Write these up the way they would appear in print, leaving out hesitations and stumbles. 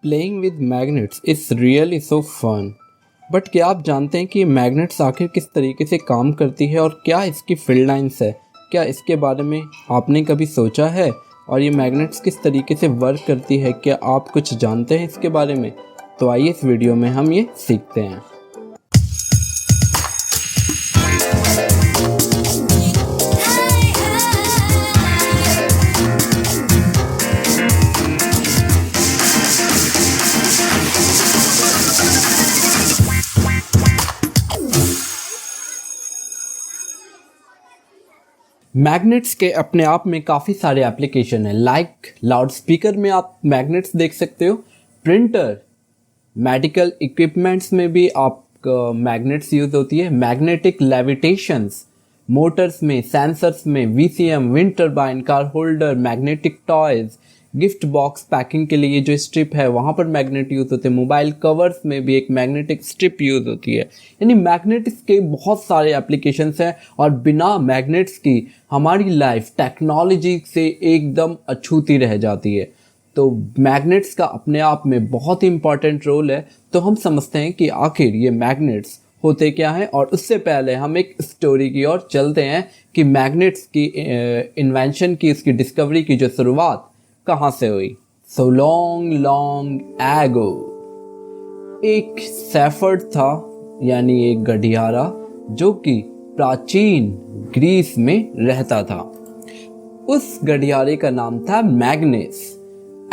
Playing with magnets is really so fun. But क्या आप जानते हैं कि ये मैग्नेट्स आखिर किस तरीके से काम करती है और क्या इसकी फील्ड लाइंस है? क्या इसके बारे में आपने कभी सोचा है? और ये मैग्नेट्स किस तरीके से वर्क करती है, क्या आप कुछ जानते हैं इसके बारे में? तो आइए इस वीडियो में हम ये सीखते हैं। मैग्नेट्स के अपने आप में काफ़ी सारे एप्लीकेशन हैं। लाइक लाउड स्पीकर में आप मैग्नेट्स देख सकते हो, प्रिंटर, मेडिकल इक्विपमेंट्स में भी आप मैग्नेट्स यूज होती है, मैग्नेटिक लेविटेशंस, मोटर्स में, सेंसर्स में, VCM, wind turbine, car holder, magnetic toys, gift box packing के लिए जो स्ट्रिप है वहाँ पर मैग्नेट यूज होते हैं, मोबाइल कवर्स में भी एक मैग्नेटिक स्ट्रिप यूज होती है। यानी मैग्नेट्स के बहुत सारे एप्लीकेशंस हैं और बिना मैग्नेट्स की हमारी लाइफ टेक्नोलॉजी से एकदम अछूती रह जाती है। तो मैग्नेट्स का अपने आप में बहुत ही इंपॉर्टेंट रोल है। तो हम समझते हैं कि आखिर ये मैग्नेट्स होते क्या हैं, और उससे पहले हम एक स्टोरी की ओर चलते हैं कि मैग्नेट्स की इन्वेंशन की, उसकी डिस्कवरी की जो शुरुआत कहाँ से हुई। सो लॉन्ग लॉन्ग एगो एक शेफर्ड था, यानी एक गधियारा, जो कि प्राचीन ग्रीस में रहता था। उस गधियारे का नाम था मैग्नेस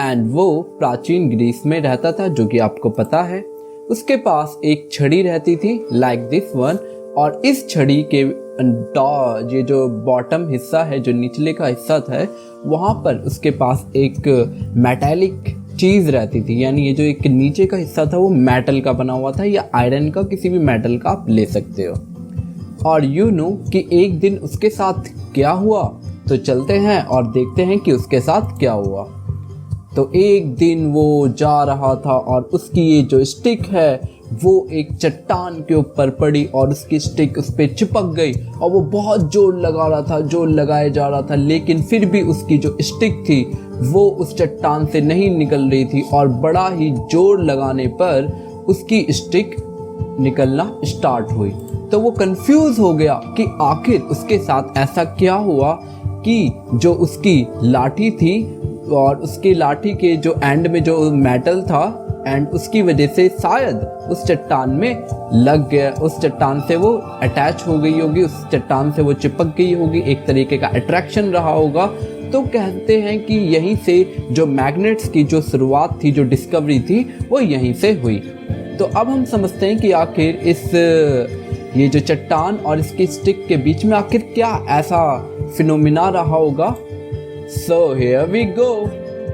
एंड वो प्राचीन ग्रीस में रहता था, जो कि आपको पता है। उसके पास एक छड़ी रहती थी लाइक दिस वन, और इस छड़ी के ये जो बॉटम हिस्सा है, जो निचले का हिस्सा था, वहाँ पर उसके पास एक मेटालिक चीज़ रहती थी। यानी ये जो एक नीचे का हिस्सा था वो मेटल का बना हुआ था, या आयरन का, किसी भी मेटल का आप ले सकते हो। और यू नो कि एक दिन उसके साथ क्या हुआ, तो चलते हैं और देखते हैं कि उसके साथ क्या हुआ। तो एक दिन वो जा रहा था और उसकी ये जो स्टिक है वो एक चट्टान के ऊपर पड़ी और उसकी स्टिक उस पर चिपक गई, और वो बहुत जोर लगा रहा था, जोर लगाए जा रहा था, लेकिन फिर भी उसकी जो स्टिक थी वो उस चट्टान से नहीं निकल रही थी, और बड़ा ही जोर लगाने पर उसकी स्टिक निकलना स्टार्ट हुई। तो वो कंफ्यूज हो गया कि आखिर उसके साथ ऐसा क्या हुआ कि जो उसकी लाठी थी और उसकी लाठी के जो एंड में जो मेटल था, एंड उसकी वजह से शायद उस चट्टान में लग गया, उस चट्टान से वो अटैच हो गई होगी, उस चट्टान से वो चिपक गई होगी, एक तरीके का अट्रैक्शन रहा होगा। तो कहते हैं कि यहीं से जो मैग्नेट्स की जो शुरुआत थी, जो डिस्कवरी थी, वो यहीं से हुई। तो अब हम समझते हैं कि आखिर ये जो चट्टान और इसकी स्टिक के बीच में आखिर क्या ऐसा फिनोमिना रहा होगा। So here we go.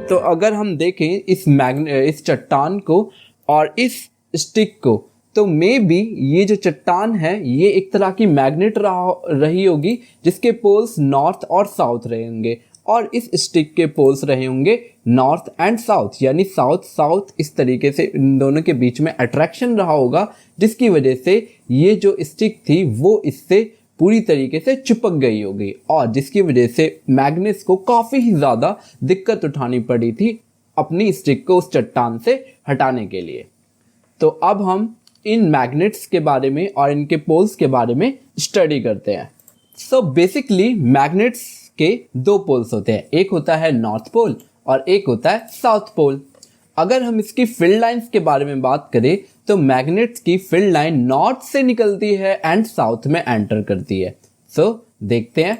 तो अगर हम देखें इस चट्टान को और इस स्टिक को, तो मे बी ये जो चट्टान है ये एक तरह की मैग्नेट रही होगी, जिसके पोल्स नॉर्थ और साउथ रहे होंगे, और इस स्टिक के पोल्स रहे होंगे नॉर्थ एंड साउथ, यानी साउथ साउथ। इस तरीके से इन दोनों के बीच में अट्रैक्शन रहा होगा, जिसकी वजह से ये जो स्टिक थी वो इससे पूरी तरीके से चिपक गई होगी, और जिसकी वजह से मैग्नेट्स को काफ़ी ही ज़्यादा दिक्कत उठानी पड़ी थी अपनी स्टिक को उस चट्टान से हटाने के लिए। तो अब हम इन मैग्नेट्स के बारे में और इनके पोल्स के बारे में स्टडी करते हैं। सो बेसिकली मैग्नेट्स के दो पोल्स होते हैं, एक होता है नॉर्थ पोल और एक होता है साउथ पोल। अगर हम इसकी फील्ड लाइंस के बारे में बात करें तो मैग्नेट्स की फील्ड लाइन नॉर्थ से निकलती है एंड साउथ में एंटर करती है। सो देखते हैं,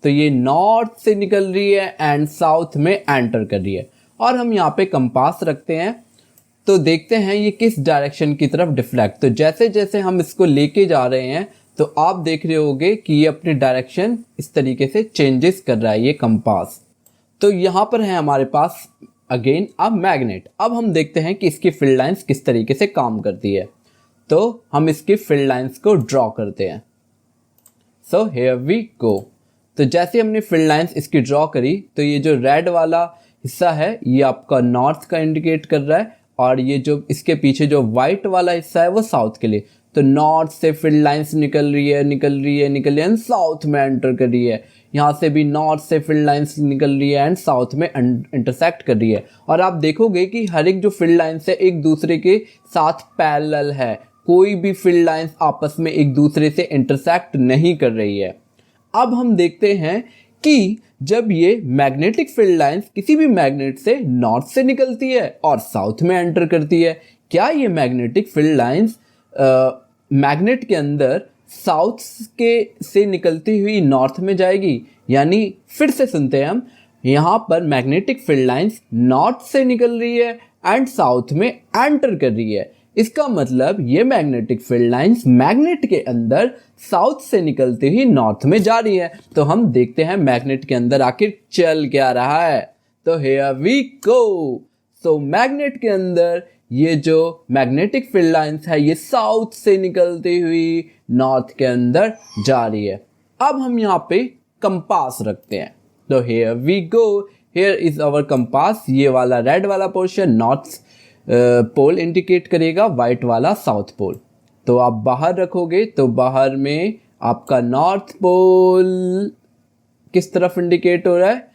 तो ये नॉर्थ से निकल रही है एंड साउथ में एंटर कर रही है, और हम यहाँ पे कंपास रखते हैं तो देखते हैं ये किस डायरेक्शन की तरफ डिफ्लेक्ट। तो जैसे जैसे हम इसको लेके जा रहे हैं तो आप देख रहे होगे कि ये अपनी डायरेक्शन इस तरीके से चेंजेस कर रहा है ये कंपास। तो यहाँ पर है हमारे पास अगेन अब मैग्नेट। अब हम देखते हैं कि इसकी फील्ड लाइंस किस तरीके से काम करती है। तो हम इसकी फील्ड लाइंस को ड्रॉ करते हैं। So here we go. तो जैसे हमने फील्ड लाइंस इसकी ड्रॉ करी, तो ये जो रेड वाला हिस्सा है ये आपका नॉर्थ का इंडिकेट कर रहा है, और ये जो इसके पीछे जो वाइट वाला हिस्सा है वो साउथ के लिए। तो नॉर्थ से फील्ड लाइंस निकल रही है, साउथ में एंटर कर रही है। यहाँ से भी नॉर्थ से फील्ड लाइंस निकल रही है एंड साउथ में इंटरसेक्ट कर रही है। और आप देखोगे कि हर एक जो फील्ड लाइंस है एक दूसरे के साथ पैरेलल है, कोई भी फील्ड लाइंस आपस में एक दूसरे से इंटरसेक्ट नहीं कर रही है। अब हम देखते हैं कि जब ये मैग्नेटिक फील्ड लाइंस किसी भी मैग्नेट से नॉर्थ से निकलती है और साउथ में एंटर करती है, क्या ये मैग्नेटिक फील्ड लाइंस मैग्नेट के अंदर साउथ के से निकलती हुई नॉर्थ में जाएगी? यानी फिर से सुनते हैं हम, यहाँ पर मैग्नेटिक फील्ड लाइंस नॉर्थ से निकल रही है एंड साउथ में एंटर कर रही है। इसका मतलब ये मैग्नेटिक फील्ड लाइंस मैग्नेट के अंदर साउथ से निकलती हुई नॉर्थ में जा रही है। तो हम देखते हैं मैग्नेट के अंदर आखिर चल क्या रहा है। तो here we go. So magnet के अंदर ये जो मैग्नेटिक फील्ड लाइंस है ये साउथ से निकलती हुई नॉर्थ के अंदर जा रही है। अब हम यहाँ पे कंपास रखते हैं। तो here we go, here is our compass. ये वाला रेड वाला पोर्शन नॉर्थ पोल इंडिकेट करेगा, वाइट वाला साउथ पोल। तो आप बाहर रखोगे तो बाहर में आपका नॉर्थ पोल किस तरफ इंडिकेट हो रहा है?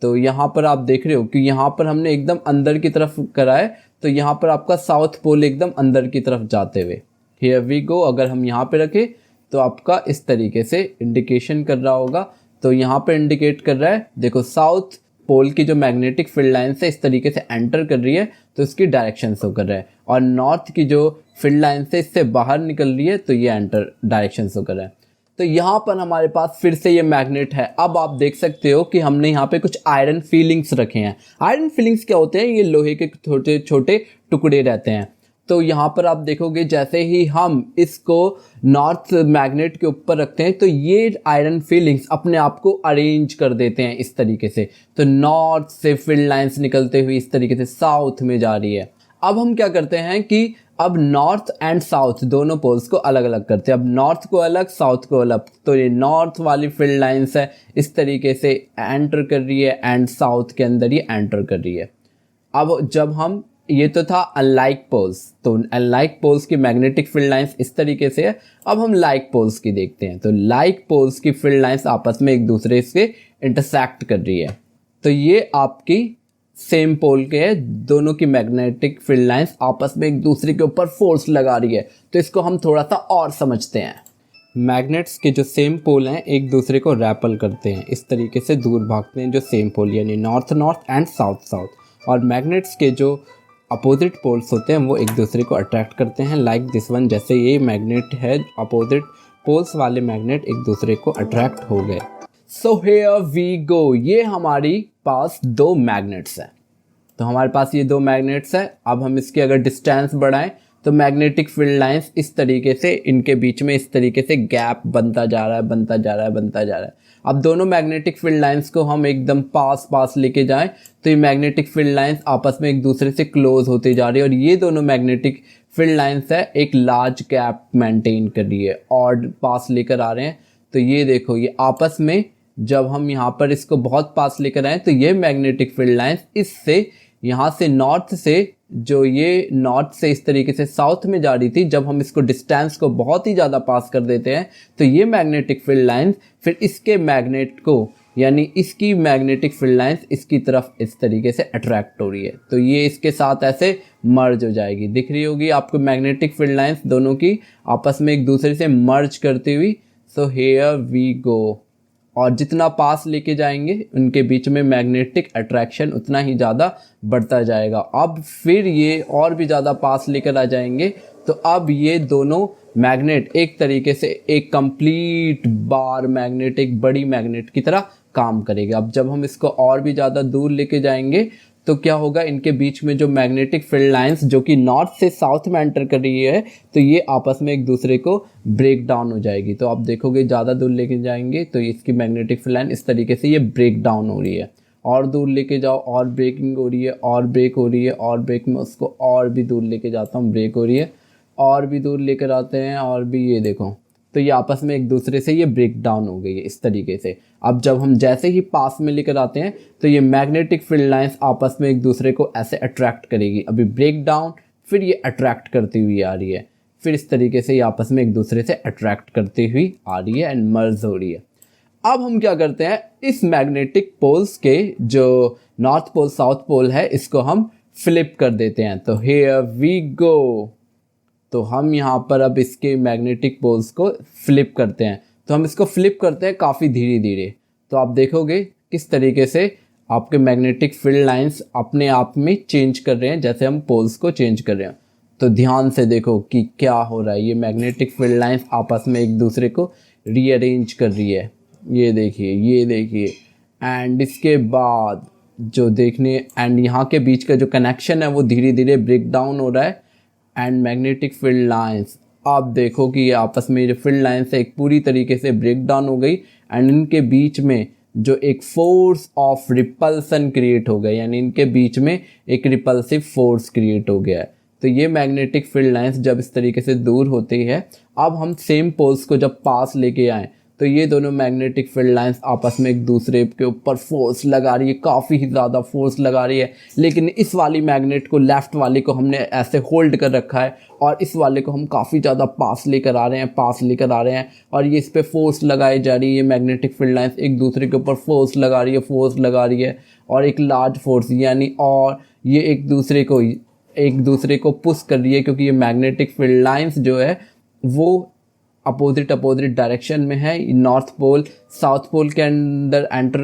तो यहाँ पर आप देख रहे हो कि यहाँ पर हमने एकदम अंदर की तरफ करा है, तो यहाँ पर आपका साउथ पोल एकदम अंदर की तरफ जाते हुए। हियर वी गो, अगर हम यहाँ पे रखें तो आपका इस तरीके से इंडिकेशन कर रहा होगा। तो यहाँ पे इंडिकेट कर रहा है, देखो साउथ पोल की जो मैग्नेटिक फील्ड लाइन से इस तरीके से एंटर कर रही है तो इसकी डायरेक्शन शो कर रहा है, और नॉर्थ की जो फील्ड लाइन से इससे बाहर निकल रही है तो ये एंटर डायरेक्शन शो कर रहा है। तो यहाँ पर हमारे पास फिर से ये मैग्नेट है। अब आप देख सकते हो कि हमने यहाँ पे कुछ आयरन फीलिंग्स रखे हैं। आयरन फीलिंग्स क्या होते हैं? ये लोहे के छोटे छोटे टुकड़े रहते हैं। तो यहाँ पर आप देखोगे जैसे ही हम इसको नॉर्थ मैग्नेट के ऊपर रखते हैं तो ये आयरन फीलिंग्स अपने आप को अरेंज कर देते हैं इस तरीके से। तो नॉर्थ से फील्ड लाइंस निकलते हुए इस तरीके से साउथ में जा रही है। अब हम क्या करते हैं कि अब नॉर्थ एंड साउथ दोनों पोल्स को अलग अलग करते हैं। अब नॉर्थ को अलग, साउथ को अलग। तो ये नॉर्थ वाली फील्ड लाइंस है इस तरीके से एंटर कर रही है एंड साउथ के अंदर ये एंटर कर रही है। अब जब हम, ये तो था अनलाइक पोल्स, तो अनलाइक पोल्स की मैग्नेटिक फील्ड लाइंस इस तरीके से है। अब हम लाइक पोल्स की देखते हैं। तो लाइक पोल्स की फील्ड लाइंस आपस में एक दूसरे से इंटरसेक्ट कर रही है। तो ये आपकी सेम पोल के है, दोनों की मैग्नेटिक फील्ड लाइंस आपस में एक दूसरे के ऊपर फोर्स लगा रही है। तो इसको हम थोड़ा सा और समझते हैं। मैग्नेट्स के जो सेम पोल हैं एक दूसरे को रैपल करते हैं, इस तरीके से दूर भागते हैं जो सेम पोल, यानी north north and south south. और मैग्नेट्स के जो अपोजिट पोल्स होते हैं वो एक दूसरे को अट्रैक्ट करते हैं, लाइक दिस वन। जैसे ये मैग्नेट है, अपोजिट पोल्स वाले मैग्नेट एक दूसरे को अट्रैक्ट हो गए। सो हियर वी गो, ये हमारी पास दो मैग्नेट्स हैं। तो हमारे पास ये दो मैग्नेट्स हैं। अब हम इसकी अगर डिस्टेंस बढ़ाएं तो मैग्नेटिक फील्ड लाइंस इस तरीके से इनके बीच में इस तरीके से गैप बनता जा रहा है, बनता जा रहा है, बनता जा रहा है। अब दोनों मैग्नेटिक फील्ड लाइंस को हम एकदम पास पास लेके जाएं तो ये मैग्नेटिक फील्ड लाइंस आपस में एक दूसरे से क्लोज होती जा रही है, और ये दोनों मैग्नेटिक फील्ड लाइंस है एक लार्ज गैप मेंटेन कर रही है और पास लेकर आ रहे हैं। तो ये देखो, ये आपस में जब हम यहाँ पर इसको बहुत पास लेकर आए तो ये मैग्नेटिक फील्ड लाइंस इससे यहाँ से नॉर्थ से, जो ये नॉर्थ से इस तरीके से साउथ में जा रही थी, जब हम इसको डिस्टेंस को बहुत ही ज़्यादा पास कर देते हैं तो ये मैग्नेटिक फील्ड लाइंस फिर इसके मैग्नेट को, यानी इसकी मैग्नेटिक फील्ड लाइंस इसकी तरफ इस तरीके से अट्रैक्ट हो रही है। तो ये इसके साथ ऐसे मर्ज हो जाएगी। दिख रही होगी आपको मैग्नेटिक फील्ड लाइंस दोनों की आपस में एक दूसरे से मर्ज करती हुई। So here we go. और जितना पास लेके जाएंगे उनके बीच में मैग्नेटिक अट्रैक्शन उतना ही ज़्यादा बढ़ता जाएगा। अब फिर ये और भी ज़्यादा पास लेकर आ जाएंगे तो अब ये दोनों मैग्नेट एक तरीके से एक कंप्लीट बार मैग्नेट, एक बड़ी मैग्नेट की तरह काम करेगा। अब जब हम इसको और भी ज़्यादा दूर लेके जाएंगे तो क्या होगा, इनके बीच में जो मैग्नेटिक फील्ड लाइंस जो कि नॉर्थ से साउथ में एंटर कर रही है तो ये आपस में एक दूसरे को ब्रेक डाउन हो जाएगी। तो आप देखोगे ज़्यादा दूर लेके जाएंगे तो इसकी मैग्नेटिक फील्ड लाइन इस तरीके से ये ब्रेक डाउन हो रही है। और दूर लेके जाओ और ब्रेकिंग हो रही है, और ब्रेक हो रही है, और ब्रेक में उसको और भी दूर लेके जाता हूँ, ब्रेक हो रही है, और भी दूर लेकर आते हैं, और भी ये देखो। तो ये आपस में एक दूसरे से ये ब्रेक डाउन हो गई है इस तरीके से। अब जब हम जैसे ही पास में लेकर आते हैं तो ये मैग्नेटिक फील्ड लाइंस आपस में एक दूसरे को ऐसे अट्रैक्ट करेगी। अभी ब्रेक डाउन, फिर ये अट्रैक्ट करती हुई आ रही है, फिर इस तरीके से ये आपस में एक दूसरे से अट्रैक्ट करती हुई आ रही है एंड मर्ज हो रही है। अब हम क्या करते हैं, इस मैग्नेटिक पोल्स के जो नॉर्थ पोल साउथ पोल है इसको हम फ्लिप कर देते हैं। तो हियर वी गो। तो हम यहाँ पर अब इसके मैग्नेटिक पोल्स को फ्लिप करते हैं। तो हम इसको फ्लिप करते हैं काफ़ी धीरे धीरे। तो आप देखोगे किस तरीके से आपके मैग्नेटिक फील्ड लाइंस अपने आप में चेंज कर रहे हैं, जैसे हम पोल्स को चेंज कर रहे हैं। तो ध्यान से देखो कि क्या हो रहा है। ये मैग्नेटिक फील्ड लाइंस आपस में एक दूसरे को रीअरेंज कर रही है। ये देखिए एंड इसके बाद जो देखने एंड यहाँ के बीच का जो कनेक्शन है वो धीरे धीरे ब्रेक डाउन हो रहा है। एंड मैग्नेटिक फील्ड लाइंस आप देखो कि ये आपस में जो फील्ड लाइंस है एक पूरी तरीके से ब्रेक डाउन हो गई एंड इनके बीच में जो एक फोर्स ऑफ रिपल्सन क्रिएट हो गया, यानी इनके बीच में एक रिपल्सिव फोर्स क्रिएट हो गया है। तो ये मैग्नेटिक फील्ड लाइंस जब इस तरीके से दूर होती है, अब हम सेम पोल्स को जब पास लेके आए तो ये दोनों मैग्नेटिक फील्ड लाइंस आपस में एक दूसरे के ऊपर फोर्स लगा रही है, काफ़ी ज़्यादा फोर्स लगा रही है। लेकिन इस वाली मैग्नेट को, लेफ़्ट वाले को हमने ऐसे होल्ड कर रखा है और इस वाले को हम काफ़ी ज़्यादा पास लेकर आ रहे हैं और ये इस पर फोर्स लगाई जा रही है। ये मैग्नेटिक फील्ड लाइंस एक दूसरे के ऊपर फोर्स लगा रही है और एक लार्ज फोर्स, यानी और ये एक दूसरे को पुश कर रही है, क्योंकि ये मैग्नेटिक फील्ड लाइंस जो है वो अपोजिट डायरेक्शन में है। नॉर्थ पोल साउथ पोल के अंदर एंटर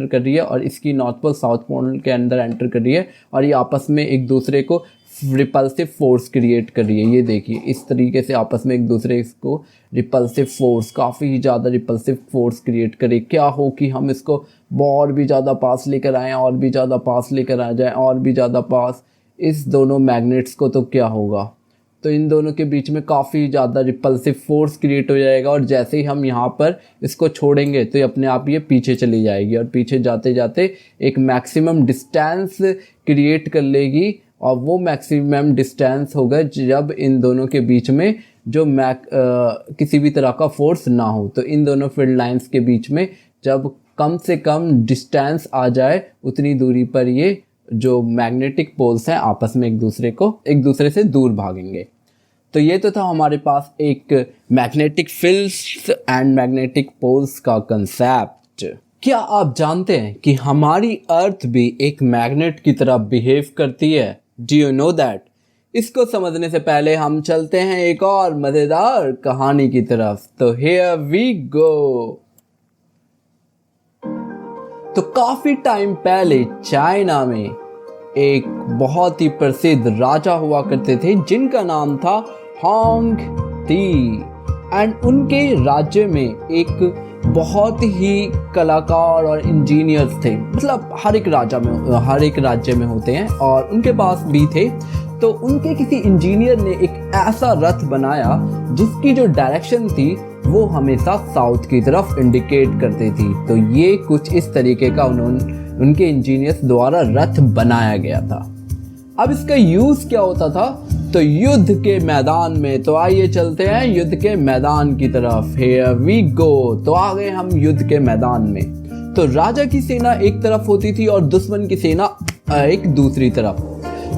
कर रही है और इसकी नॉर्थ पोल साउथ पोल के अंदर एंटर कर रही है और ये आपस में एक दूसरे को रिपल्सिव फोर्स क्रिएट कर रही है। ये देखिए इस तरीके से आपस में एक दूसरे को रिपल्सिव फोर्स, काफ़ी ज़्यादा रिपल्सिव फोर्स क्रिएट करे। क्या हो कि हम इसको और भी ज़्यादा पास लेकर आएँ और भी ज़्यादा पास लेकर आ जाएँ और भी ज़्यादा पास इस दोनों मैग्नेट्स को, तो क्या होगा, तो इन दोनों के बीच में काफ़ी ज़्यादा रिपल्सिव फोर्स क्रिएट हो जाएगा और जैसे ही हम यहाँ पर इसको छोड़ेंगे तो ये अपने आप ये पीछे चली जाएगी और पीछे जाते जाते एक मैक्सिमम डिस्टेंस क्रिएट कर लेगी और वो मैक्सिमम डिस्टेंस होगा जब इन दोनों के बीच में जो किसी भी तरह का फोर्स ना हो। तो इन दोनों फील्ड लाइंस के बीच में जब कम से कम डिस्टेंस आ जाए उतनी दूरी पर ये जो मैग्नेटिक पोल्स हैं आपस में एक दूसरे से दूर भागेंगे। तो ये तो था हमारे पास एक magnetic fields and magnetic poles का कंसेप्ट। क्या आप जानते हैं कि हमारी अर्थ भी एक मैग्नेट की तरह बिहेव करती है? Do you know that? इसको समझने से पहले हम चलते हैं एक और मजेदार कहानी की तरफ। तो हियर वी गो। तो काफी टाइम पहले चाइना में एक बहुत ही प्रसिद्ध राजा हुआ करते थे जिनका नाम था होंग टी। एंड उनके राज्य में एक बहुत ही कलाकार और इंजीनियर्स थे, मतलब हर एक राज्य में होते हैं और उनके पास भी थे। तो उनके किसी इंजीनियर ने एक ऐसा रथ बनाया जिसकी जो डायरेक्शन थी वो हमेशा साउथ की तरफ इंडिकेट करती थी। तो ये कुछ इस तरीके का उनके इंजीनियर्स द्वारा रथ बनाया गया था। अब इसका यूज क्या होता था? तो युद्ध के मैदान में। तो आइए चलते हैं युद्ध के मैदान की तरफ। Here we go. तो आ गए हम युद्ध के मैदान में। तो राजा की सेना एक तरफ होती थी और दुश्मन की सेना एक दूसरी तरफ।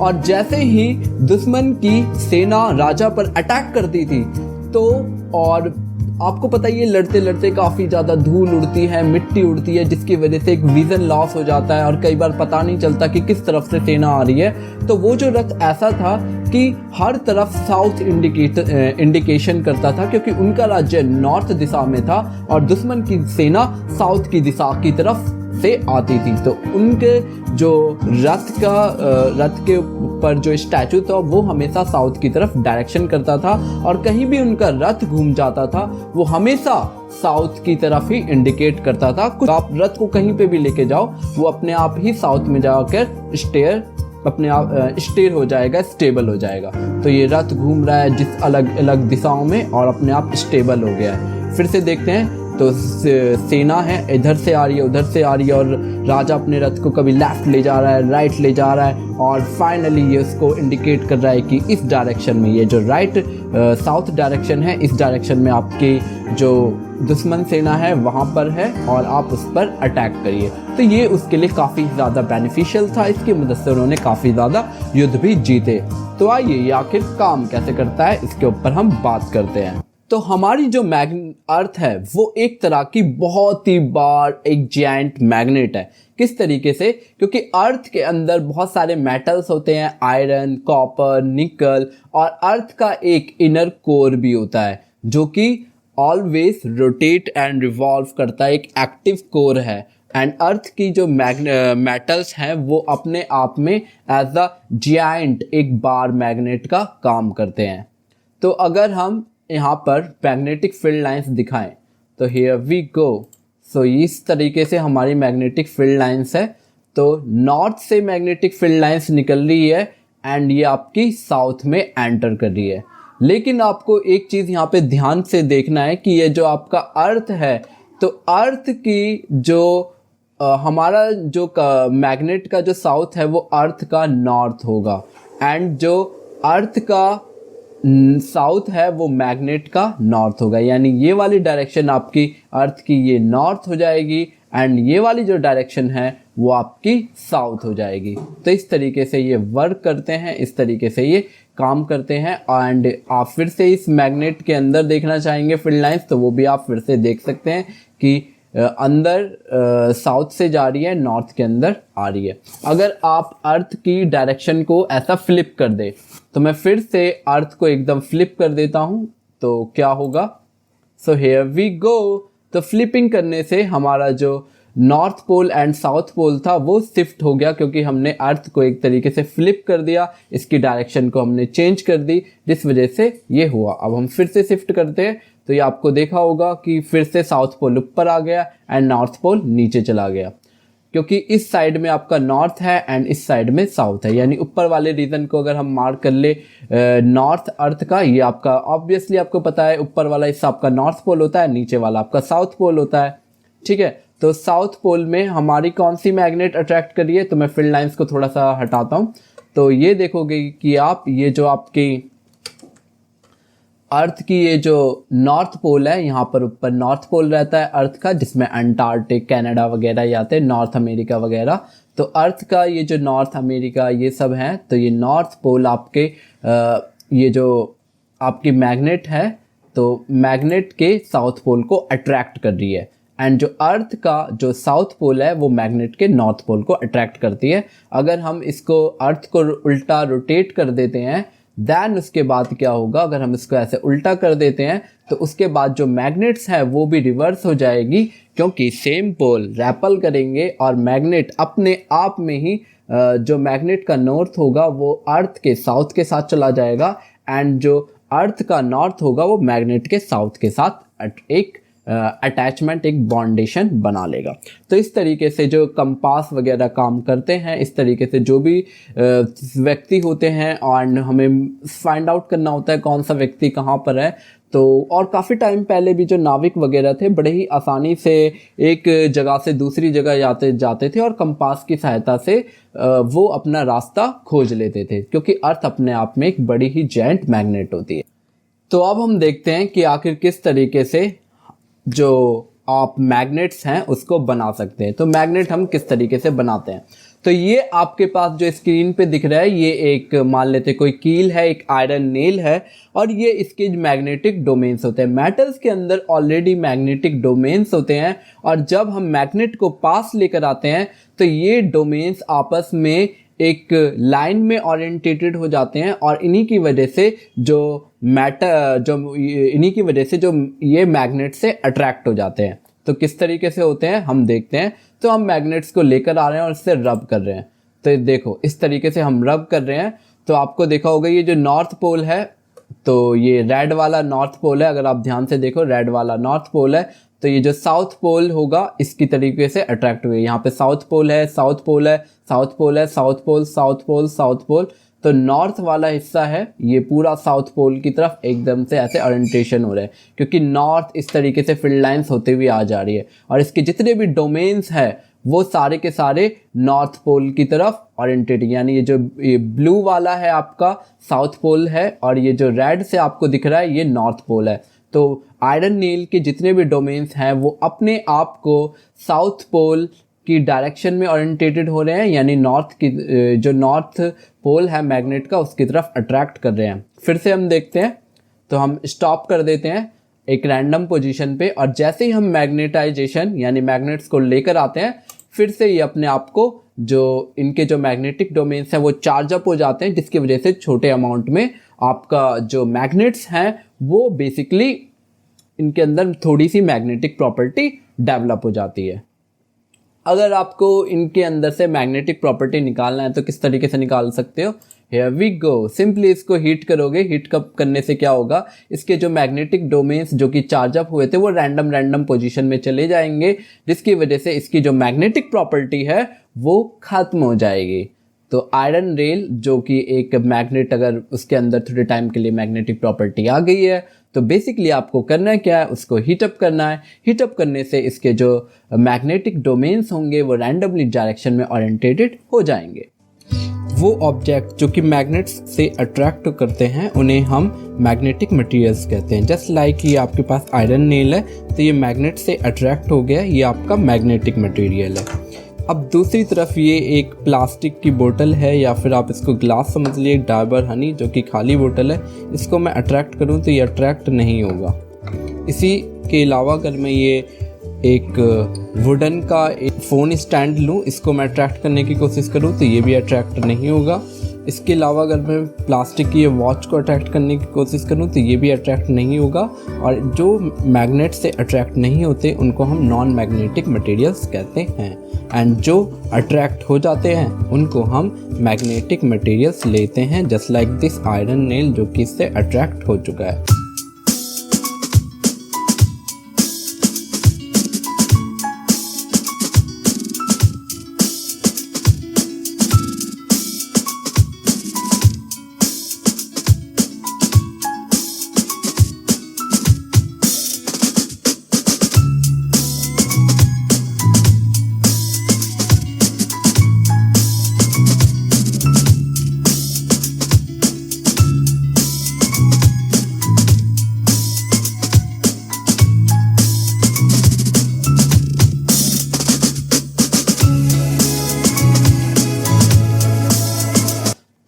और जैसे ही दुश्मन की सेना राजा पर अटैक करती थी तो, और आपको पता ही है लड़ते लड़ते काफ़ी ज़्यादा धूल उड़ती है, मिट्टी उड़ती है, जिसकी वजह से एक विज़न लॉस हो जाता है और कई बार पता नहीं चलता कि किस तरफ से सेना आ रही है। तो वो जो रथ ऐसा था कि हर तरफ साउथ इंडिकेशन करता था, क्योंकि उनका राज्य नॉर्थ दिशा में था और दुश्मन की सेना साउथ की दिशा की तरफ से आती थी। तो उनके जो रथ के ऊपर जो स्टैचू था वो हमेशा साउथ की तरफ डायरेक्शन करता था और कहीं भी उनका रथ घूम जाता था वो हमेशा साउथ की तरफ ही इंडिकेट करता था। कुछ आप रथ को कहीं पे भी लेके जाओ वो अपने आप ही साउथ में जाकर स्टेयर हो जाएगा, स्टेबल हो जाएगा। तो ये रथ घूम रहा है जिस अलग अलग दिशाओं में और अपने आप स्टेबल हो गया है। फिर से देखते हैं तो सेना है इधर से आ रही है, उधर से आ रही है और राजा अपने रथ को कभी लेफ्ट ले जा रहा है, राइट ले जा रहा है और फाइनली ये उसको इंडिकेट कर रहा है कि इस डायरेक्शन में, ये जो साउथ डायरेक्शन है, इस डायरेक्शन में आपकी जो दुश्मन सेना है वहाँ पर है और आप उस पर अटैक करिए। तो ये उसके लिए काफ़ी ज़्यादा बेनिफिशियल था। इसकी मदद से उन्होंने काफ़ी ज़्यादा युद्ध भी जीते। तो आइए ये आखिर काम कैसे करता है इसके ऊपर हम बात करते हैं। तो हमारी जो अर्थ है वो एक तरह की बहुत ही बार एक जायंट मैग्नेट है। किस तरीके से? क्योंकि अर्थ के अंदर बहुत सारे मेटल्स होते हैं, आयरन, कॉपर, निकल, और अर्थ का एक इनर कोर भी होता है जो कि ऑलवेज रोटेट एंड रिवॉल्व करता है, एक एक्टिव कोर है। एंड अर्थ की जो मेटल्स हैं वो अपने आप में एज अ जायंट एक बार मैग्नेट का काम करते हैं। तो अगर हम यहाँ पर मैग्नेटिक फील्ड लाइंस दिखाएं तो हियर वी गो। सो इस तरीके से हमारी मैग्नेटिक फील्ड लाइंस है। तो नॉर्थ से मैग्नेटिक फील्ड लाइंस निकल रही है एंड ये आपकी साउथ में एंटर कर रही है। लेकिन आपको एक चीज़ यहाँ पे ध्यान से देखना है कि ये जो आपका अर्थ है, तो अर्थ की जो हमारा जो मैग्नेट का जो साउथ है वो अर्थ का नॉर्थ होगा, एंड जो अर्थ का साउथ है वो मैग्नेट का नॉर्थ होगा। यानी ये वाली डायरेक्शन आपकी अर्थ की ये नॉर्थ हो जाएगी एंड ये वाली जो डायरेक्शन है वो आपकी साउथ हो जाएगी। तो इस तरीके से ये वर्क करते हैं, इस तरीके से ये काम करते हैं। एंड आप फिर से इस मैग्नेट के अंदर देखना चाहेंगे फील्ड लाइंस, तो वो भी आप फिर से देख सकते हैं कि अंदर साउथ से जा रही है, नॉर्थ के अंदर आ रही है। अगर आप अर्थ की डायरेक्शन को ऐसा फ्लिप कर दे, तो मैं फिर से अर्थ को एकदम फ्लिप कर देता हूं, तो क्या होगा? So here we go. तो फ्लिपिंग करने से हमारा जो north pole and south pole था वो शिफ्ट हो गया, क्योंकि हमने अर्थ को एक तरीके से फ्लिप कर दिया, इसकी डायरेक्शन को हमने चेंज कर दी, जिस वजह से ये हुआ। अब हम फिर से शिफ्ट करते हैं तो ये आपको देखा होगा कि फिर से साउथ पोल ऊपर आ गया एंड नॉर्थ पोल नीचे चला गया, क्योंकि इस साइड में आपका नॉर्थ है एंड इस साइड में साउथ है। यानी ऊपर वाले रीजन को अगर हम मार्क कर ले नॉर्थ अर्थ का, ये आपका ऑब्वियसली आपको पता है ऊपर वाला हिस्सा आपका नॉर्थ पोल होता है, नीचे वाला आपका साउथ पोल होता है। ठीक है, तो साउथ पोल में हमारी कौन सी मैग्नेट अट्रैक्ट कर रही है? तो मैं फील्ड लाइंस को थोड़ा सा हटाता हूँ, तो ये देखोगे कि आप ये जो आपकी अर्थ की ये जो नॉर्थ पोल है, यहाँ पर ऊपर नॉर्थ पोल रहता है अर्थ का, जिसमें अंटार्कटिक, कनाडा वगैरह ये आते हैं, नॉर्थ अमेरिका वगैरह। तो अर्थ का ये जो नॉर्थ अमेरिका ये सब हैं, तो ये नॉर्थ पोल आपके ये जो आपकी मैग्नेट है, तो मैग्नेट के साउथ पोल को अट्रैक्ट कर रही है। एंड जो अर्थ का जो साउथ पोल है वो मैग्नेट के नॉर्थ पोल को अट्रैक्ट करती है। अगर हम इसको अर्थ को उल्टा रोटेट कर देते हैं, देन उसके बाद क्या होगा? अगर हम इसको ऐसे उल्टा कर देते हैं तो उसके बाद जो मैग्नेट्स है वो भी रिवर्स हो जाएगी, क्योंकि सेम पोल रैपल करेंगे और मैग्नेट अपने आप में ही जो मैग्नेट का नॉर्थ होगा वो अर्थ के साउथ के साथ चला जाएगा, एंड जो अर्थ का नॉर्थ होगा वो मैग्नेट के साउथ के साथ एक अटैचमेंट, एक बॉन्डेशन बना लेगा। तो इस तरीके से जो कंपास वगैरह काम करते हैं, इस तरीके से जो भी व्यक्ति होते हैं, और हमें फाइंड आउट करना होता है कौन सा व्यक्ति कहाँ पर है। तो और काफ़ी टाइम पहले भी जो नाविक वगैरह थे बड़े ही आसानी से एक जगह से दूसरी जगह जाते थे और कंपास की सहायता से वो अपना रास्ता खोज लेते थे, क्योंकि अर्थ अपने आप में एक बड़ी ही जायंट मैग्नेट होती है। तो अब हम देखते हैं कि आखिर किस तरीके से जो आप मैग्नेट्स हैं उसको बना सकते हैं। तो मैग्नेट हम किस तरीके से बनाते हैं? तो ये आपके पास जो स्क्रीन पे दिख रहा है, ये एक मान लेते कोई कील है, एक आयरन नेल है, और ये इसके मैग्नेटिक डोमेन्स होते हैं। मेटल्स के अंदर ऑलरेडी मैग्नेटिक डोमेन्स होते हैं, और जब हम मैग्नेट को पास लेकर आते हैं तो ये डोमेन्स आपस में एक लाइन में ओरिएंटेटेड हो जाते हैं, और इन्हीं की वजह से जो ये मैग्नेट से अट्रैक्ट हो जाते हैं। तो किस तरीके से होते हैं हम देखते हैं। तो हम मैग्नेट्स को लेकर आ रहे हैं और इससे रब कर रहे हैं। तो देखो इस तरीके से हम रब कर रहे हैं, तो आपको देखा होगा ये जो नॉर्थ पोल है, तो ये रेड वाला नॉर्थ पोल है। अगर आप ध्यान से देखो, रेड वाला नॉर्थ पोल है, तो ये जो साउथ पोल होगा इसकी तरीके से अट्रैक्ट हुए। यहाँ पे साउथ पोल है, साउथ पोल है, साउथ पोल है, south pole, south pole, south pole. तो नॉर्थ वाला हिस्सा है ये पूरा साउथ पोल की तरफ एकदम से ऐसे ओरिएंटेशन हो रहा है, क्योंकि नॉर्थ इस तरीके से फील्ड लाइंस होते हुए आ जा रही है, और इसके जितने भी डोमेन्स है वो सारे के सारे नॉर्थ पोल की तरफ ओरिएंटेड। यानी ये जो ब्लू वाला है आपका साउथ पोल है, और ये जो रेड से आपको दिख रहा है ये नॉर्थ पोल है। तो आयरन नेल के जितने भी डोमेन्स हैं वो अपने आप को साउथ पोल की डायरेक्शन में ओरिएंटेटेड हो रहे हैं, यानी नॉर्थ की जो नॉर्थ पोल है मैग्नेट का उसकी तरफ अट्रैक्ट कर रहे हैं। फिर से हम देखते हैं, तो हम स्टॉप कर देते हैं। एक रैंडम पोजीशन पे, और जैसे ही हम मैग्नेटाइजेशन यानी मैग्नेट्स को लेकर आते हैं, फिर से ये अपने आप को जो इनके जो मैग्नेटिक डोमेन्स हैं वो चार्ज अप हो जाते हैं, जिसकी वजह से छोटे अमाउंट में आपका जो मैग्नेट्स हैं वो बेसिकली इनके अंदर थोड़ी सी मैग्नेटिक प्रॉपर्टी डेवलप हो जाती है। अगर आपको इनके अंदर से मैग्नेटिक प्रॉपर्टी निकालना है तो किस तरीके से निकाल सकते हो? Here we go, सिंपली इसको हीट करोगे। हीट कप करने से क्या होगा, इसके जो मैग्नेटिक डोमेन्स जो कि चार्ज अप हुए थे वो रैंडम पोजीशन में चले जाएंगे, जिसकी वजह से इसकी जो मैग्नेटिक प्रॉपर्टी है वो खत्म हो जाएगी। तो आयरन रेल जो कि एक मैग्नेट, अगर उसके अंदर थोड़े टाइम के लिए मैग्नेटिक प्रॉपर्टी आ गई है तो बेसिकली आपको करना है क्या है, उसको हीटअप करना है। हीटअप करने से इसके जो मैग्नेटिक डोमेन्स होंगे वो रैंडमली डायरेक्शन में ओरिएंटेटेड हो जाएंगे। वो ऑब्जेक्ट जो कि मैग्नेट्स से अट्रैक्ट करते हैं उन्हें हम मैग्नेटिक मटेरियल्स कहते हैं। जस्ट लाइक ये आपके पास आयरन नेल है तो ये मैग्नेट से अट्रैक्ट हो गया, ये आपका मैग्नेटिक मटेरियल है। अब दूसरी तरफ ये एक प्लास्टिक की बोतल है, या फिर आप इसको ग्लास समझ लिए, डाबर हनी जो कि खाली बोतल है, इसको मैं अट्रैक्ट करूँ तो ये अट्रैक्ट नहीं होगा। इसी के अलावा अगर मैं ये एक वुडन का एक फ़ोन स्टैंड लूँ, इसको मैं अट्रैक्ट करने की कोशिश करूँ तो ये भी अट्रैक्ट नहीं होगा। इसके अलावा अगर मैं प्लास्टिक की ये वॉच को अट्रैक्ट करने की कोशिश करूँ तो ये भी अट्रैक्ट नहीं होगा। और जो मैग्नेट से अट्रैक्ट नहीं होते उनको हम नॉन मैग्नेटिक मटेरियल्स कहते हैं, एंड जो अट्रैक्ट हो जाते हैं उनको हम मैग्नेटिक मटेरियल्स लेते हैं, just like this iron nail जो कि इससे अट्रैक्ट हो चुका है।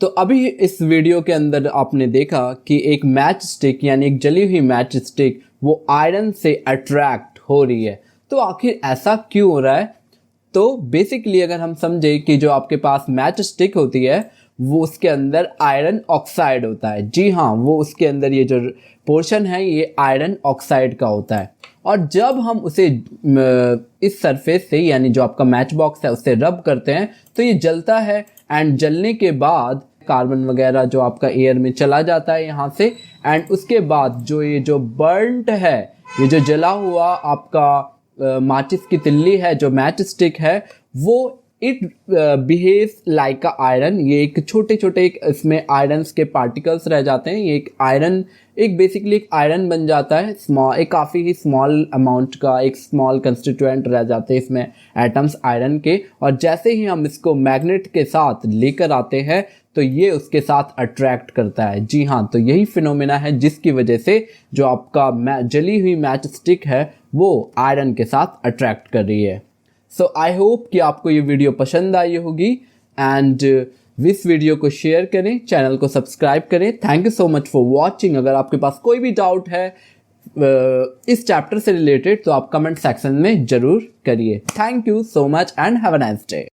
तो अभी इस वीडियो के अंदर आपने देखा कि एक मैच स्टिक यानी एक जली हुई मैच स्टिक वो आयरन से अट्रैक्ट हो रही है। तो आखिर ऐसा क्यों हो रहा है? तो बेसिकली अगर हम समझे कि जो आपके पास मैच स्टिक होती है वो उसके अंदर आयरन ऑक्साइड होता है। जी हाँ, वो उसके अंदर ये जो पोर्शन है ये आयरन ऑक्साइड का होता है। और जब हम उसे इस सरफेस से यानी जो आपका मैच बॉक्स है उससे रब करते हैं तो ये जलता है, एंड जलने के बाद कार्बन वगैरह जो आपका एयर में चला जाता है यहाँ से, एंड उसके बाद जो ये जो बर्न्ट है, ये जो जला हुआ आपका माचिस की तिल्ली है, जो मैच स्टिक है, वो it behaves like a iron. ये एक छोटे छोटे इसमें आयरन्स के पार्टिकल्स रह जाते हैं। ये एक आयरन एक बेसिकली एक आयरन बन जाता है, स्मॉल, एक काफ़ी ही स्मॉल अमाउंट का एक स्मॉल कंस्टिट्यूएंट रह जाते हैं इसमें एटम्स आयरन के। और जैसे ही हम इसको मैग्नेट के साथ लेकर आते हैं तो ये उसके साथ अट्रैक्ट करता है। जी हाँ, तो यही फिनोमेना है जिसकी वजह से जो आपका जली हुई मैच स्टिक है वो आयरन के साथ अट्रैक्ट कर रही है। सो आई होप कि आपको ये वीडियो पसंद आई होगी, एंड इस वीडियो को शेयर करें, चैनल को सब्सक्राइब करें। Thank you so much for watching. अगर आपके पास कोई भी डाउट है इस चैप्टर से रिलेटेड तो आप कमेंट सेक्शन में ज़रूर करिए। Thank you so much and have a nice day.